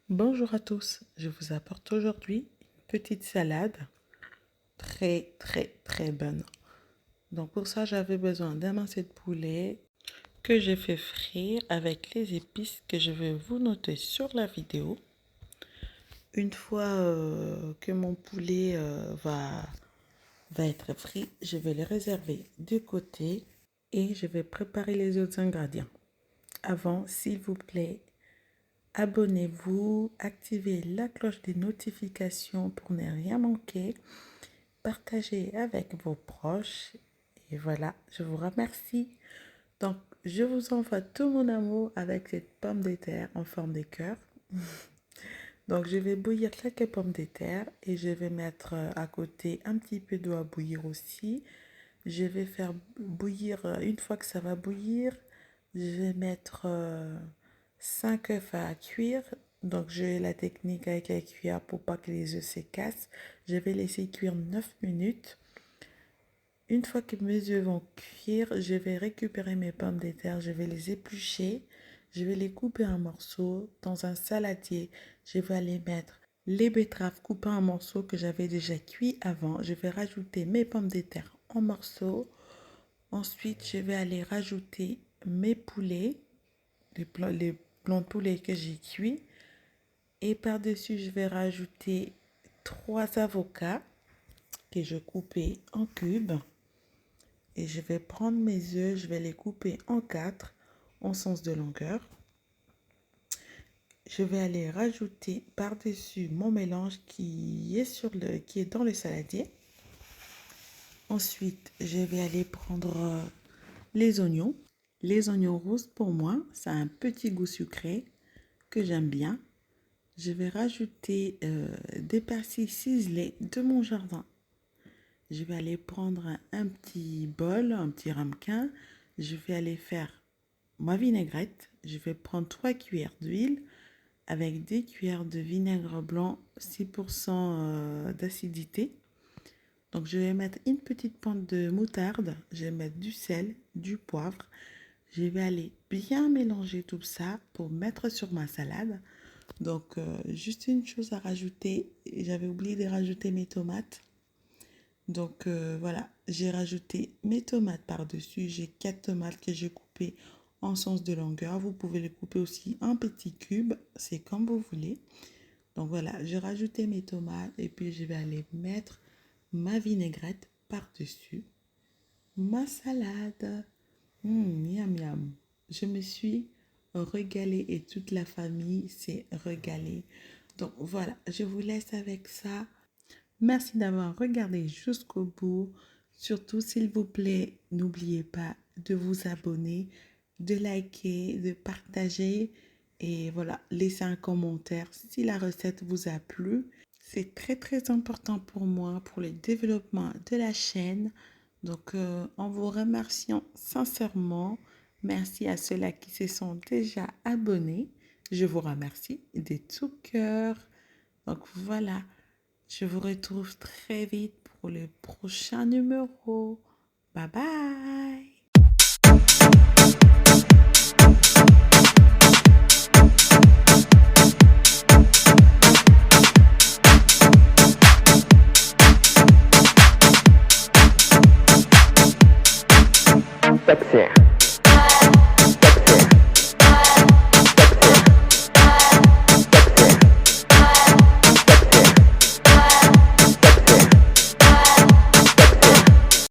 Bonjour à tous, je vous apporte aujourd'hui une petite salade très bonne. Donc pour ça j'avais besoin d'un morceau de poulet que j'ai fait frire avec les épices que je vais vous noter sur la vidéo. Une fois que mon poulet va être frit, je vais le réserver de côté et je vais préparer les autres ingrédients. Avant, s'il vous plaît, abonnez-vous, activez la cloche des notifications pour ne rien manquer, partagez avec vos proches et voilà, je vous remercie. Donc, je vous envoie tout mon amour avec cette pomme de terre en forme de cœur. Donc, je vais bouillir quelques pommes de terre et je vais mettre à côté un petit peu d'eau à bouillir aussi. Je vais faire bouillir, une fois que ça va bouillir, je vais mettre 5 œufs à cuire. Donc, j'ai la technique avec la cuillère pour pas que les œufs se cassent. Je vais laisser cuire 9 minutes. Une fois que mes œufs vont cuire, je vais récupérer mes pommes de terre. Je vais les éplucher. Je vais les couper en morceaux. Dans un saladier, je vais aller mettre les betteraves coupées en morceaux que j'avais déjà cuit avant. Je vais rajouter mes pommes de terre en morceaux. Ensuite, je vais aller rajouter mes poulets, les blancs de poulet que j'ai cuits. Et par-dessus, je vais rajouter 3 avocats que je coupais en cubes. Et je vais prendre mes œufs, je vais les couper en 4 en sens de longueur. Je vais aller rajouter par-dessus mon mélange qui est dans le saladier. Ensuite, je vais aller prendre les oignons. Les oignons roses, pour moi, ça a un petit goût sucré que j'aime bien. Je vais rajouter des persil ciselés de mon jardin. Je vais aller prendre un petit bol, un petit ramequin. Je vais aller faire ma vinaigrette. Je vais prendre 3 cuillères d'huile avec des cuillères de vinaigre blanc, 6% d'acidité. Donc je vais mettre une petite pointe de moutarde. Je vais mettre du sel, du poivre. Je vais aller bien mélanger tout ça pour mettre sur ma salade. Donc, juste une chose à rajouter. J'avais oublié de rajouter mes tomates. Donc, voilà, j'ai rajouté mes tomates par-dessus. J'ai 4 tomates que j'ai coupées en sens de longueur. Vous pouvez les couper aussi en petits cubes. C'est comme vous voulez. Donc, voilà, j'ai rajouté mes tomates et puis je vais aller mettre ma vinaigrette par-dessus. Ma salade. Miam, miam. Je me suis régalée et toute la famille s'est régalée. Donc voilà, je vous laisse avec ça. Merci d'avoir regardé jusqu'au bout. Surtout, s'il vous plaît, n'oubliez pas de vous abonner, de liker, de partager et voilà, laissez un commentaire si la recette vous a plu. C'est très important pour moi, pour le développement de la chaîne. Donc, en vous remerciant sincèrement, merci à ceux-là qui se sont déjà abonnés. Je vous remercie de tout cœur. Donc, voilà, je vous retrouve très vite pour le prochain numéro. Bye bye!